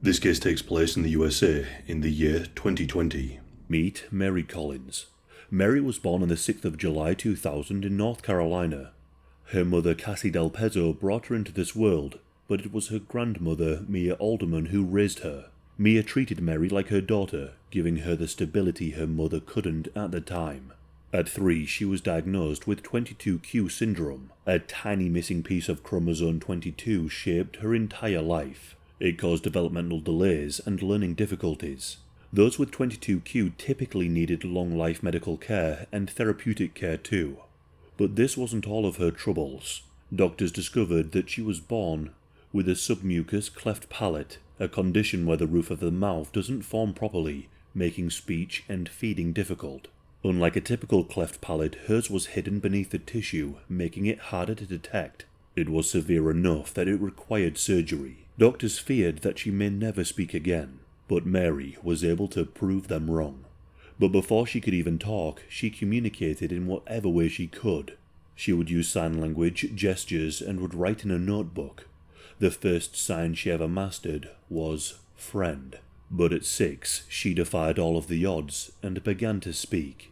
This case takes place in the USA in the year 2020. Meet Mary Collins. Mary was born on the 6th of July 2000 in North Carolina. Her mother Cassie Del Pezzo brought her into this world, but it was her grandmother Mia Alderman who raised her. Mia treated Mary like her daughter, giving her the stability her mother couldn't at the time. At 3, she was diagnosed with 22q syndrome. A tiny missing piece of chromosome 22 shaped her entire life. It caused developmental delays and learning difficulties. Those with 22q typically needed long-life medical care and therapeutic care too. But this wasn't all of her troubles. Doctors discovered that she was born with a submucous cleft palate, a condition where the roof of the mouth doesn't form properly, making speech and feeding difficult. Unlike a typical cleft palate, hers was hidden beneath the tissue, making it harder to detect. It was severe enough that it required surgery. Doctors feared that she may never speak again, but Mary was able to prove them wrong. But before she could even talk, she communicated in whatever way she could. She would use sign language, gestures, and would write in a notebook. The first sign she ever mastered was friend. But at 6, she defied all of the odds and began to speak.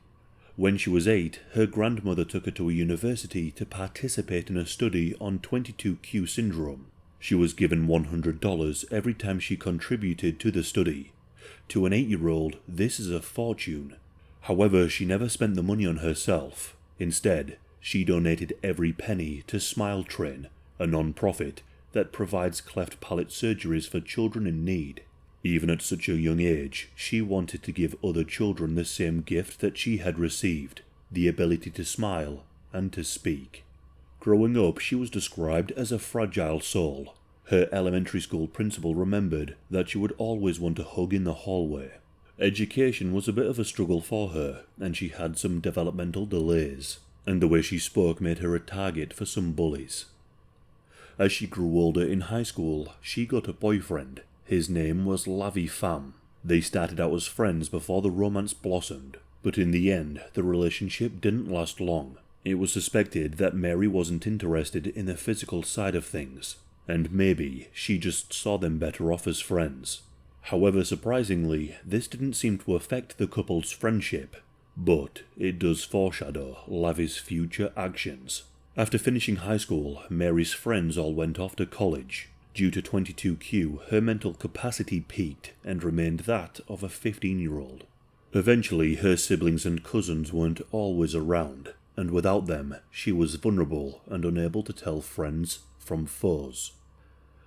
When she was 8, her grandmother took her to a university to participate in a study on 22q syndrome. She was given $100 every time she contributed to the study. To an 8-year-old, this is a fortune. However, she never spent the money on herself. Instead, she donated every penny to Smile Train, a non-profit that provides cleft palate surgeries for children in need. Even at such a young age, she wanted to give other children the same gift that she had received, the ability to smile and to speak. Growing up, she was described as a fragile soul. Her elementary school principal remembered that she would always want a hug in the hallway. Education was a bit of a struggle for her, and she had some developmental delays, and the way she spoke made her a target for some bullies. As she grew older in high school, she got a boyfriend. His name was Lavi Pham. They started out as friends before the romance blossomed, but in the end, the relationship didn't last long. It was suspected that Mary wasn't interested in the physical side of things, and maybe she just saw them better off as friends. However, surprisingly, this didn't seem to affect the couple's friendship, but it does foreshadow Lavi's future actions. After finishing high school, Mary's friends all went off to college. Due to 22q, her mental capacity peaked and remained that of a 15-year-old. Eventually, her siblings and cousins weren't always around, and without them, she was vulnerable and unable to tell friends from foes.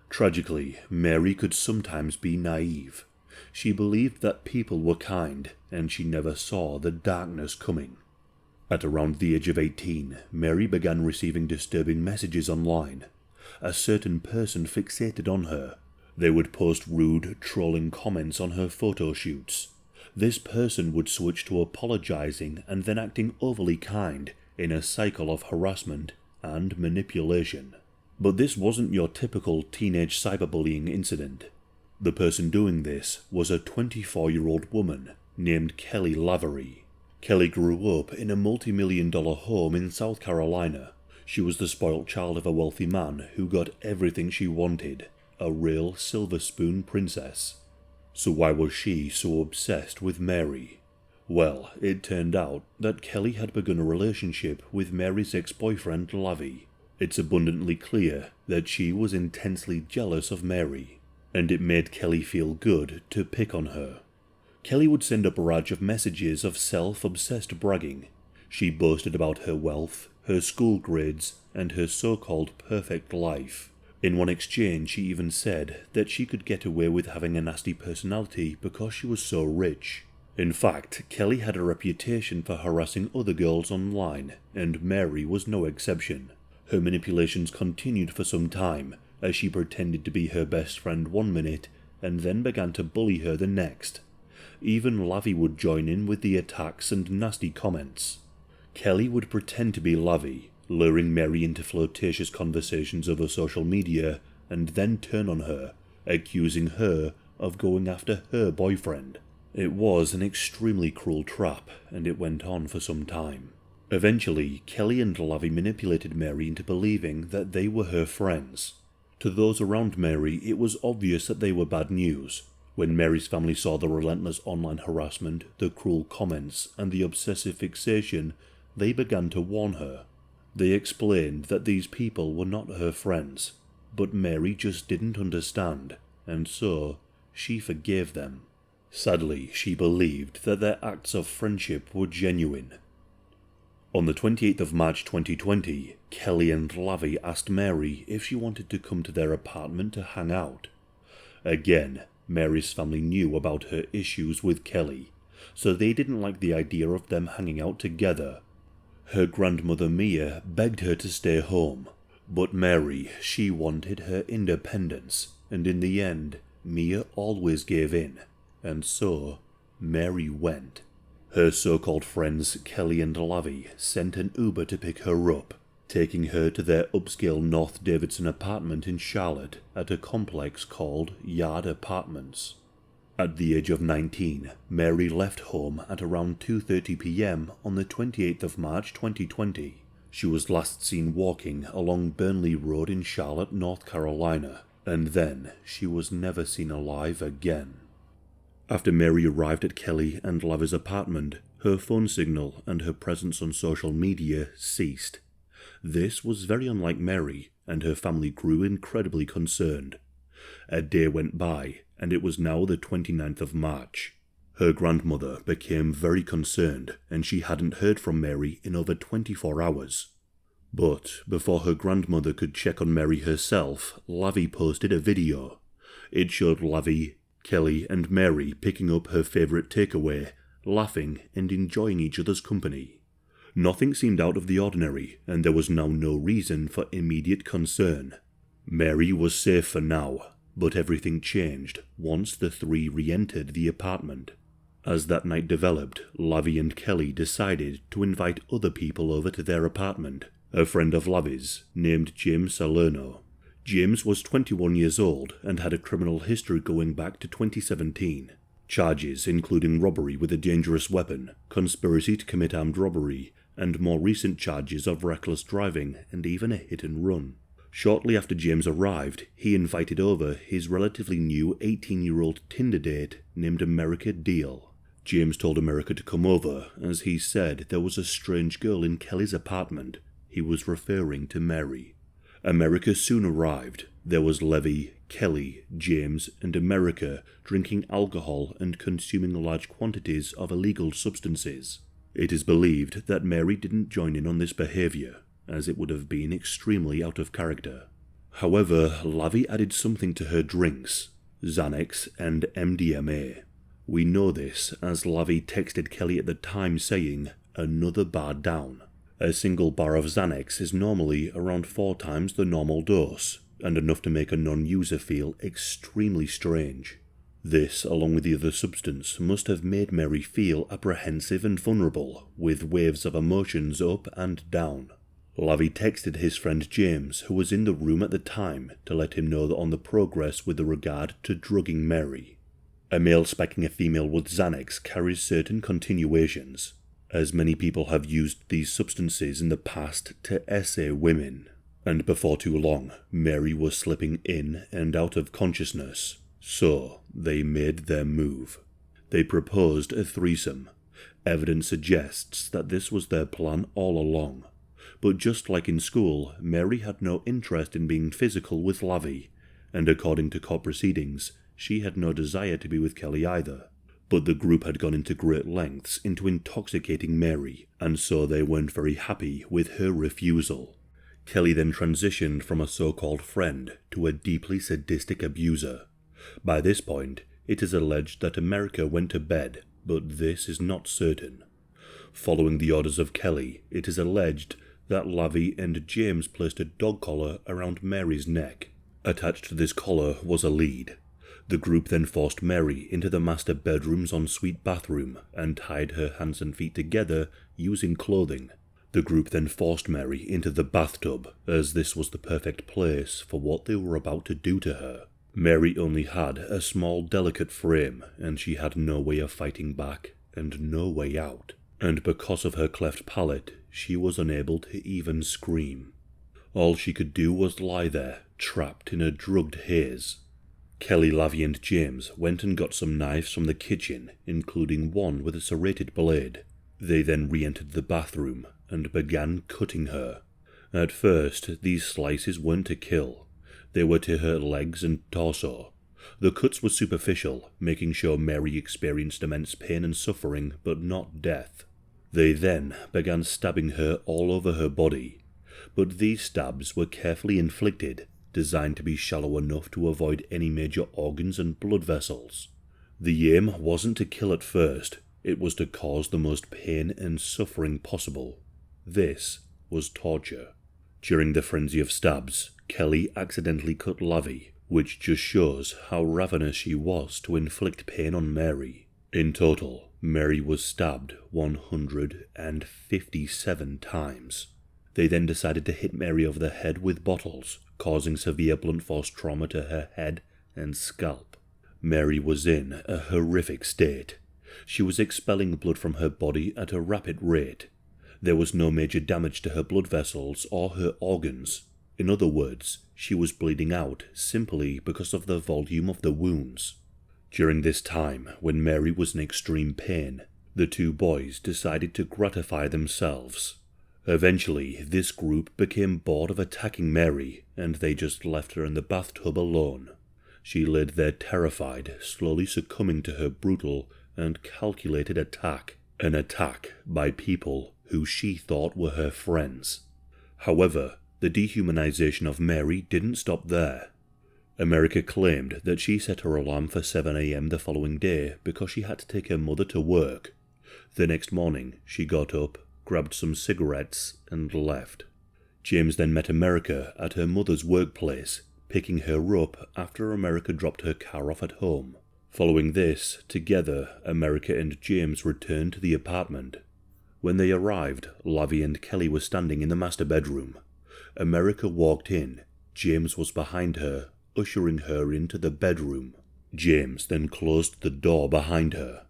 Tragically, Mary could sometimes be naive. She believed that people were kind, and she never saw the darkness coming. At around the age of 18, Mary began receiving disturbing messages online. A certain person fixated on her. They would post rude, trolling comments on her photo shoots. This person would switch to apologizing and then acting overly kind in a cycle of harassment and manipulation. But this wasn't your typical teenage cyberbullying incident. The person doing this was a 24-year-old woman named Kelly Lavery. Kelly grew up in a multi-million-dollar home in South Carolina. She was the spoilt child of a wealthy man who got everything she wanted, a real silver spoon princess. So why was she so obsessed with Mary? Well, it turned out that Kelly had begun a relationship with Mary's ex-boyfriend Lavi. It's abundantly clear that she was intensely jealous of Mary, and it made Kelly feel good to pick on her. Kelly would send a barrage of messages of self-obsessed bragging. She boasted about her wealth, her school grades, and her so-called perfect life. In one exchange, she even said that she could get away with having a nasty personality because she was so rich. In fact, Kelly had a reputation for harassing other girls online, and Mary was no exception. Her manipulations continued for some time, as she pretended to be her best friend one minute, and then began to bully her the next. Even Lavi would join in with the attacks and nasty comments. Kelly would pretend to be Lavi, luring Mary into flirtatious conversations over social media, and then turn on her, accusing her of going after her boyfriend. It was an extremely cruel trap, and it went on for some time. Eventually, Kelly and Lavi manipulated Mary into believing that they were her friends. To those around Mary, it was obvious that they were bad news. When Mary's family saw the relentless online harassment, the cruel comments, and the obsessive fixation, they began to warn her. They explained that these people were not her friends, but Mary just didn't understand, and so she forgave them. Sadly, she believed that their acts of friendship were genuine. On the 28th of March 2020, Kelly and Lavi asked Mary if she wanted to come to their apartment to hang out. Again, Mary's family knew about her issues with Kelly, so they didn't like the idea of them hanging out together. Her grandmother Mia begged her to stay home, but Mary, she wanted her independence, and in the end, Mia always gave in, and so Mary went. Her so-called friends Kelly and Lavi sent an Uber to pick her up, taking her to their upscale North Davidson apartment in Charlotte at a complex called Yard Apartments. At the age of 19, Mary left home at around 2:30 p.m. on the 28th of March 2020. She was last seen walking along Burnley Road in Charlotte, North Carolina, and then she was never seen alive again. After Mary arrived at Kelly and Lavi's apartment, her phone signal and her presence on social media ceased. This was very unlike Mary, and her family grew incredibly concerned. A day went by, and it was now the 29th of March. Her grandmother became very concerned, and she hadn't heard from Mary in over 24 hours. But before her grandmother could check on Mary herself, Lavi posted a video. It showed Lavi, Kelly, and Mary picking up her favourite takeaway, laughing and enjoying each other's company. Nothing seemed out of the ordinary, and there was now no reason for immediate concern. Mary was safe for now, but everything changed once the three re-entered the apartment. As that night developed, Lavi and Kelly decided to invite other people over to their apartment. A friend of Lavi's, named James Salerno. James was 21 years old and had a criminal history going back to 2017. Charges including robbery with a dangerous weapon, conspiracy to commit armed robbery, and more recent charges of reckless driving and even a hit and run. Shortly after James arrived, he invited over his relatively new 18-year-old Tinder date named America Deal. James told America to come over, as he said there was a strange girl in Kelly's apartment. He was referring to Mary. America soon arrived. There was Levy, Kelly, James, and America drinking alcohol and consuming large quantities of illegal substances. It is believed that Mary didn't join in on this behaviour, as it would have been extremely out of character. However, Lavi added something to her drinks, Xanax and MDMA. We know this as Lavi texted Kelly at the time saying, "Another bar down." A single bar of Xanax is normally around 4 times the normal dose, and enough to make a non-user feel extremely strange. This, along with the other substance, must have made Mary feel apprehensive and vulnerable, with waves of emotions up and down. Lavi texted his friend James, who was in the room at the time, to let him know on the progress with regard to drugging Mary. A male spiking a female with Xanax carries certain continuations, as many people have used these substances in the past to essay women. And before too long, Mary was slipping in and out of consciousness, so they made their move. They proposed a threesome. Evidence suggests that this was their plan all along. But just like in school, Mary had no interest in being physical with Lavi, and according to court proceedings, she had no desire to be with Kelly either. But the group had gone into great lengths into intoxicating Mary, and so they weren't very happy with her refusal. Kelly then transitioned from a so-called friend to a deeply sadistic abuser. By this point, it is alleged that America went to bed, but this is not certain. Following the orders of Kelly, it is alleged that Lavi and James placed a dog collar around Mary's neck. Attached to this collar was a lead. The group then forced Mary into the master bedroom's ensuite bathroom and tied her hands and feet together using clothing. The group then forced Mary into the bathtub, as this was the perfect place for what they were about to do to her. Mary only had a small, delicate frame, and she had no way of fighting back, and no way out. And because of her cleft palate, she was unable to even scream. All she could do was lie there, trapped in a drugged haze. Kelly, Lavi and James went and got some knives from the kitchen, including one with a serrated blade. They then re-entered the bathroom and began cutting her. At first, these slices weren't to kill. They were to hurt legs and torso. The cuts were superficial, making sure Mary experienced immense pain and suffering, but not death. They then began stabbing her all over her body, but these stabs were carefully inflicted, designed to be shallow enough to avoid any major organs and blood vessels. The aim wasn't to kill at first, it was to cause the most pain and suffering possible. This was torture. During the frenzy of stabs, Kelly accidentally cut Lavi, which just shows how ravenous she was to inflict pain on Mary. In total, Mary was stabbed 157 times. They then decided to hit Mary over the head with bottles, causing severe blunt force trauma to her head and scalp. Mary was in a horrific state. She was expelling blood from her body at a rapid rate. There was no major damage to her blood vessels or her organs. In other words, she was bleeding out simply because of the volume of the wounds. During this time, when Mary was in extreme pain, the two boys decided to gratify themselves. Eventually, this group became bored of attacking Mary, and they just left her in the bathtub alone. She laid there terrified, slowly succumbing to her brutal and calculated attack, an attack by people who she thought were her friends. However, the dehumanization of Mary didn't stop there. America claimed that she set her alarm for 7 a.m. the following day because she had to take her mother to work. The next morning, she got up, grabbed some cigarettes, and left. James then met America at her mother's workplace, picking her up after America dropped her car off at home. Following this, together, America and James returned to the apartment. When they arrived, Lavi and Kelly were standing in the master bedroom. America walked in. James was behind her, ushering her into the bedroom. James then closed the door behind her.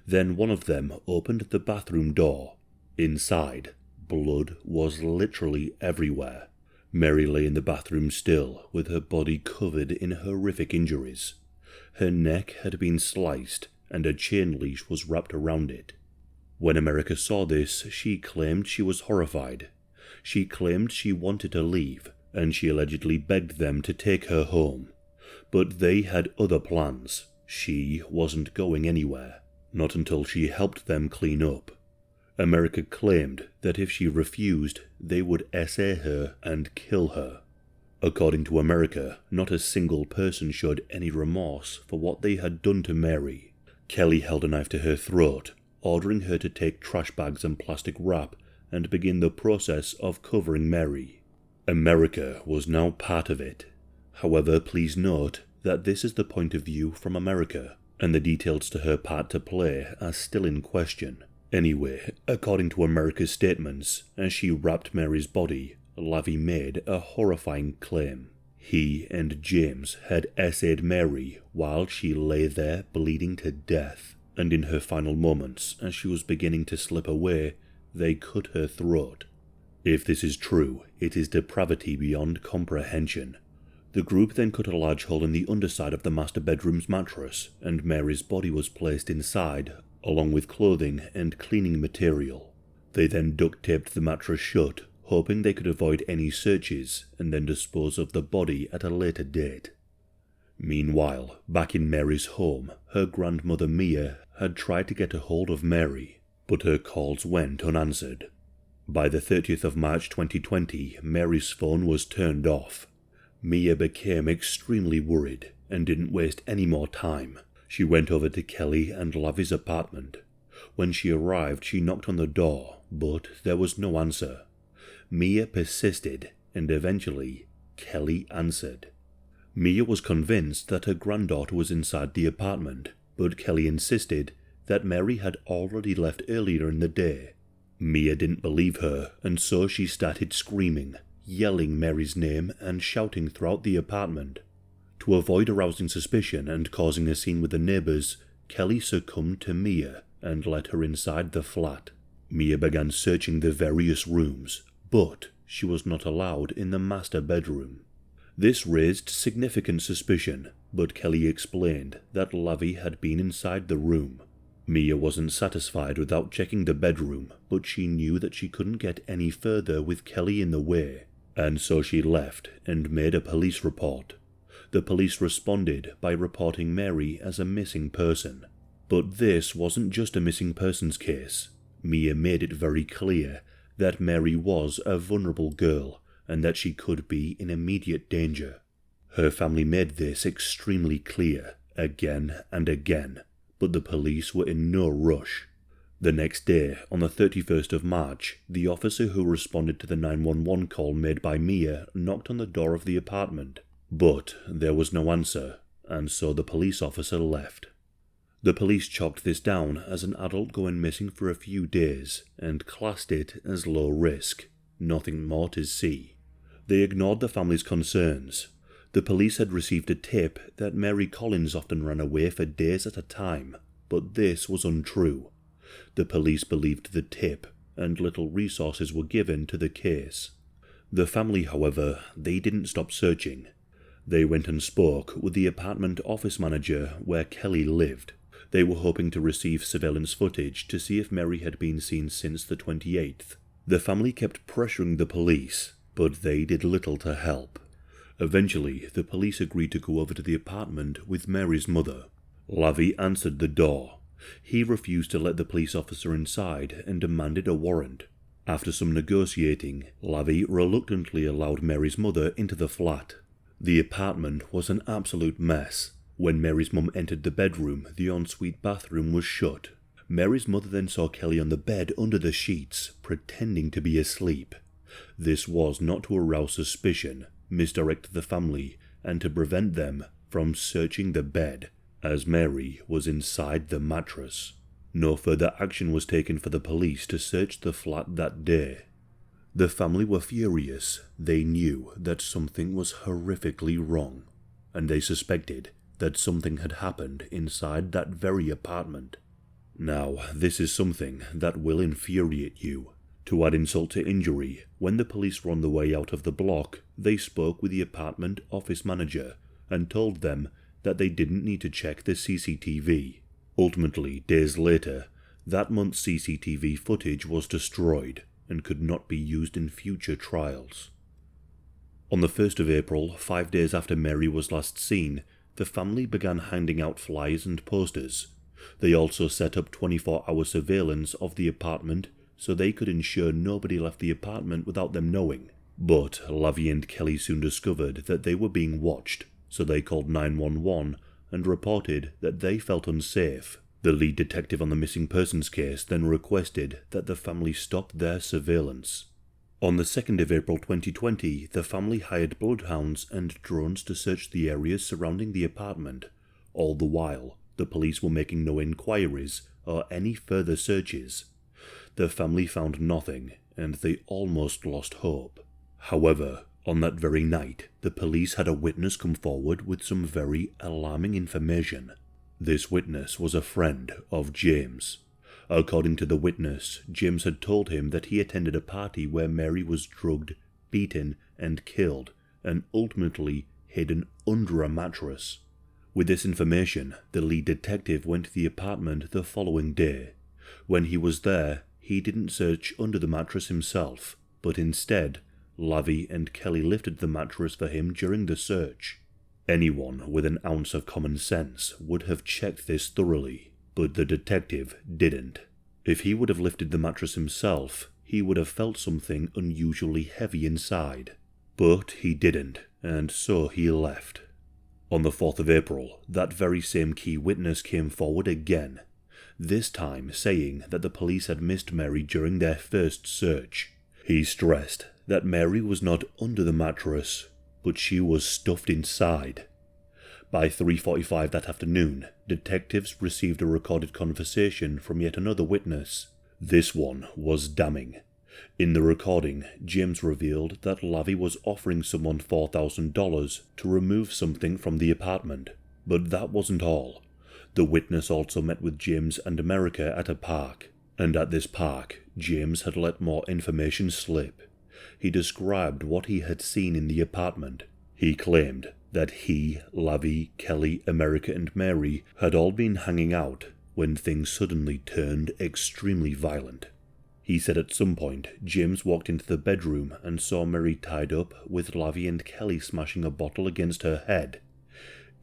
Then one of them opened the bathroom door. Inside, blood was literally everywhere. Mary lay in the bathroom still, with her body covered in horrific injuries. Her neck had been sliced, and a chain leash was wrapped around it. When America saw this, she claimed she was horrified. She claimed she wanted to leave, and she allegedly begged them to take her home. But they had other plans. She wasn't going anywhere, not until she helped them clean up. America claimed that if she refused, they would essay her and kill her. According to America, not a single person showed any remorse for what they had done to Mary. Kelly held a knife to her throat, ordering her to take trash bags and plastic wrap and begin the process of covering Mary. America was now part of it. However, please note that this is the point of view from America, and the details to her part to play are still in question. Anyway, according to America's statements, as she wrapped Mary's body, Lavi made a horrifying claim. He and James had essayed Mary while she lay there bleeding to death, and in her final moments, as she was beginning to slip away, they cut her throat. If this is true, it is depravity beyond comprehension. The group then cut a large hole in the underside of the master bedroom's mattress, and Mary's body was placed inside, along with clothing and cleaning material. They then duct-taped the mattress shut, hoping they could avoid any searches, and then dispose of the body at a later date. Meanwhile, back in Mary's home, her grandmother Mia had tried to get a hold of Mary, but her calls went unanswered. By the 30th of March 2020, Mary's phone was turned off. Mia became extremely worried and didn't waste any more time. She went over to Kelly and Lavi's apartment. When she arrived, she knocked on the door, but there was no answer. Mia persisted, and eventually, Kelly answered. Mia was convinced that her granddaughter was inside the apartment, but Kelly insisted that Mary had already left earlier in the day. Mia didn't believe her, and so she started screaming, yelling Mary's name and shouting throughout the apartment. To avoid arousing suspicion and causing a scene with the neighbours, Kelly succumbed to Mia and let her inside the flat. Mia began searching the various rooms, but she was not allowed in the master bedroom. This raised significant suspicion, but Kelly explained that Lavie had been inside the room. Mia wasn't satisfied without checking the bedroom, but she knew that she couldn't get any further with Kelly in the way, and so she left and made a police report. The police responded by reporting Mary as a missing person. But this wasn't just a missing persons case. Mia made it very clear that Mary was a vulnerable girl and that she could be in immediate danger. Her family made this extremely clear again and again, but the police were in no rush. The next day, on the 31st of March, the officer who responded to the 911 call made by Mia knocked on the door of the apartment, but there was no answer, and so the police officer left. The police chalked this down as an adult going missing for a few days and classed it as low risk, nothing more to see. They ignored the family's concerns. The police had received a tip that Mary Collins often ran away for days at a time, but this was untrue. The police believed the tip, and little resources were given to the case. The family, however, they didn't stop searching. They went and spoke with the apartment office manager where Kelly lived. They were hoping to receive surveillance footage to see if Mary had been seen since the 28th. The family kept pressuring the police, but they did little to help. Eventually, the police agreed to go over to the apartment with Mary's mother. Lavie answered the door. He refused to let the police officer inside and demanded a warrant. After some negotiating, Lavie reluctantly allowed Mary's mother into the flat. The apartment was an absolute mess. When Mary's mum entered the bedroom, the ensuite bathroom was shut. Mary's mother then saw Kelly on the bed under the sheets, pretending to be asleep. This was not to arouse suspicion, misdirect the family, and to prevent them from searching the bed, as Mary was inside the mattress. No further action was taken for the police to search the flat that day. The family were furious. They knew that something was horrifically wrong, and they suspected that something had happened inside that very apartment. Now, this is something that will infuriate you. To add insult to injury, when the police were on the way out of the block, they spoke with the apartment office manager and told them that they didn't need to check the CCTV. Ultimately, days later, that month's CCTV footage was destroyed and could not be used in future trials. On the 1st of April, 5 days after Mary was last seen, the family began handing out flyers and posters. They also set up 24-hour surveillance of the apartment so they could ensure nobody left the apartment without them knowing. But Lavie and Kelly soon discovered that they were being watched, so they called 911 and reported that they felt unsafe. The lead detective on the missing persons case then requested that the family stop their surveillance. On the 2nd of April 2020, the family hired bloodhounds and drones to search the areas surrounding the apartment. All the while, the police were making no inquiries or any further searches. The family found nothing, and they almost lost hope. However, on that very night, the police had a witness come forward with some very alarming information. This witness was a friend of James. According to the witness, James had told him that he attended a party where Mary was drugged, beaten, and killed, and ultimately hidden under a mattress. With this information, the lead detective went to the apartment the following day. When he was there, he didn't search under the mattress himself, but instead, Lavie and Kelly lifted the mattress for him during the search. Anyone with an ounce of common sense would have checked this thoroughly, but the detective didn't. If he would have lifted the mattress himself, he would have felt something unusually heavy inside. But he didn't, and so he left. On the 4th of April, that very same key witness came forward again, this time saying that the police had missed Mary during their first search. He stressed that Mary was not under the mattress, but she was stuffed inside. By 3:45 that afternoon, detectives received a recorded conversation from yet another witness. This one was damning. In the recording, James revealed that Lavie was offering someone $4,000 to remove something from the apartment. But that wasn't all. The witness also met with James and America at a park, and at this park, James had let more information slip. He described what he had seen in the apartment. He claimed that he, Lavie, Kelly, America and Mary had all been hanging out when things suddenly turned extremely violent. He said at some point James walked into the bedroom and saw Mary tied up with Lavie and Kelly smashing a bottle against her head.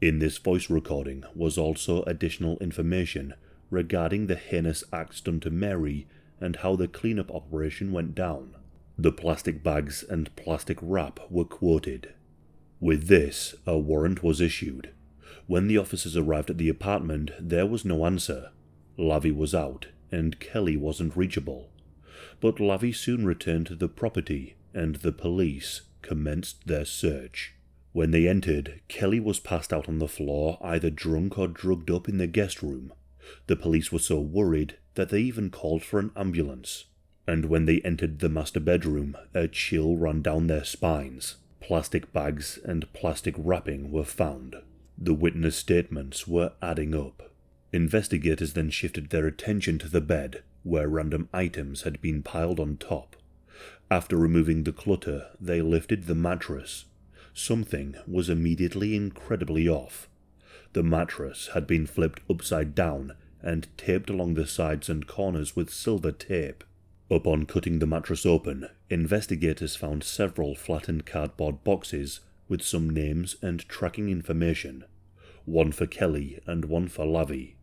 In this voice recording was also additional information regarding the heinous acts done to Mary and how the cleanup operation went down. The plastic bags and plastic wrap were quoted. With this, a warrant was issued. When the officers arrived at the apartment, there was no answer. Lavie was out, and Kelly wasn't reachable. But Lavie soon returned to the property, and the police commenced their search. When they entered, Kelly was passed out on the floor, either drunk or drugged up in the guest room. The police were so worried that they even called for an ambulance. And when they entered the master bedroom, a chill ran down their spines. Plastic bags and plastic wrapping were found. The witness statements were adding up. Investigators then shifted their attention to the bed, where random items had been piled on top. After removing the clutter, they lifted the mattress. Something was immediately incredibly off. The mattress had been flipped upside down and taped along the sides and corners with silver tape. Upon cutting the mattress open, investigators found several flattened cardboard boxes with some names and tracking information, one for Kelly and one for Lavie.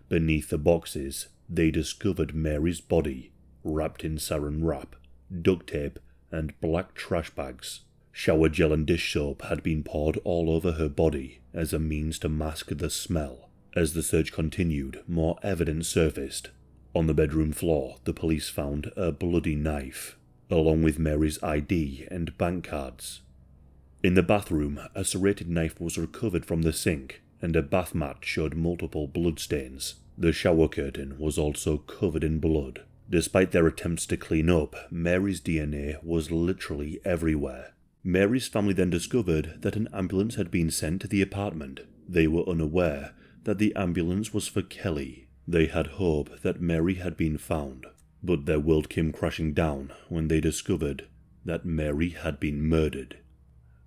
Beneath the boxes, they discovered Mary's body, wrapped in saran wrap, duct tape, and black trash bags. Shower gel and dish soap had been poured all over her body as a means to mask the smell. As the search continued, more evidence surfaced. On the bedroom floor, the police found a bloody knife, along with Mary's ID and bank cards. In the bathroom, a serrated knife was recovered from the sink, and a bath mat showed multiple bloodstains. The shower curtain was also covered in blood. Despite their attempts to clean up, Mary's DNA was literally everywhere. Mary's family then discovered that an ambulance had been sent to the apartment. They were unaware that the ambulance was for Kelly. They had hope that Mary had been found, but their world came crashing down when they discovered that Mary had been murdered.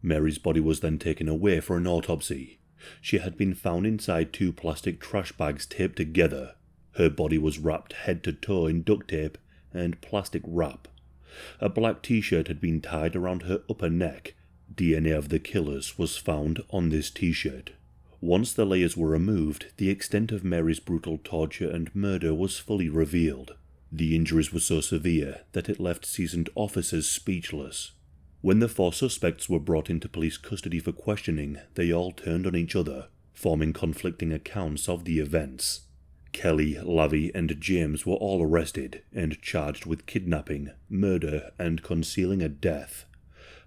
Mary's body was then taken away for an autopsy. She had been found inside 2 plastic trash bags taped together. Her body was wrapped head to toe in duct tape and plastic wrap. A black t-shirt had been tied around her upper neck. DNA of the killers was found on this t-shirt. Once the layers were removed, the extent of Mary's brutal torture and murder was fully revealed. The injuries were so severe that it left seasoned officers speechless. When the 4 suspects were brought into police custody for questioning, they all turned on each other, forming conflicting accounts of the events. Kelly, Lavie, and James were all arrested and charged with kidnapping, murder, and concealing a death.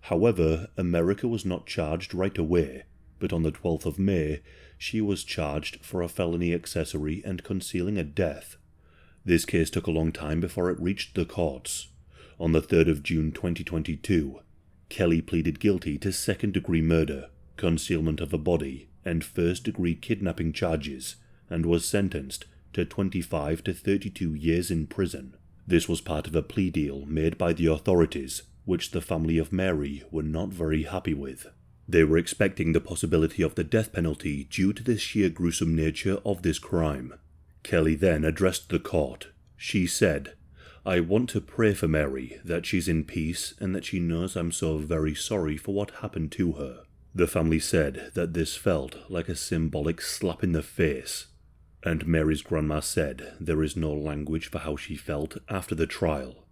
However, America was not charged right away, but on the 12th of May, she was charged for a felony accessory and concealing a death. This case took a long time before it reached the courts. On the 3rd of June 2022, Kelly pleaded guilty to second-degree murder, concealment of a body, and first-degree kidnapping charges, and was sentenced to 25 to 32 years in prison. This was part of a plea deal made by the authorities, which the family of Mary were not very happy with. They were expecting the possibility of the death penalty due to the sheer gruesome nature of this crime. Kelly then addressed the court. She said, "I want to pray for Mary, that she's in peace and that she knows I'm so very sorry for what happened to her." The family said that this felt like a symbolic slap in the face, and Mary's grandma said there is no language for how she felt after the trial.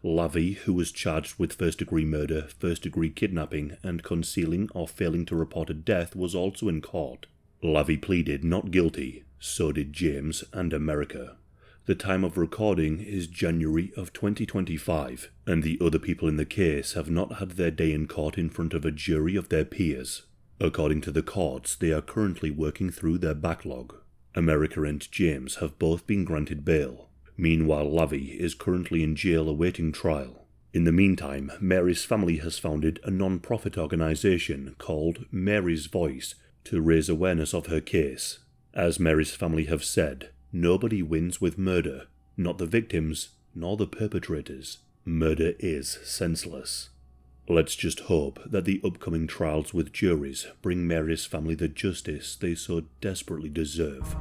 Lavie, who was charged with first-degree murder, first-degree kidnapping, and concealing or failing to report a death, was also in court. Lavie pleaded not guilty, so did James and America. The time of recording is January of 2025, and the other people in the case have not had their day in court in front of a jury of their peers. According to the courts, they are currently working through their backlog. America and James have both been granted bail. Meanwhile, Lavie is currently in jail awaiting trial. In the meantime, Mary's family has founded a non-profit organisation called Mary's Voice to raise awareness of her case. As Mary's family have said, nobody wins with murder, not the victims, nor the perpetrators. Murder is senseless. Let's just hope that the upcoming trials with juries bring Mary's family the justice they so desperately deserve.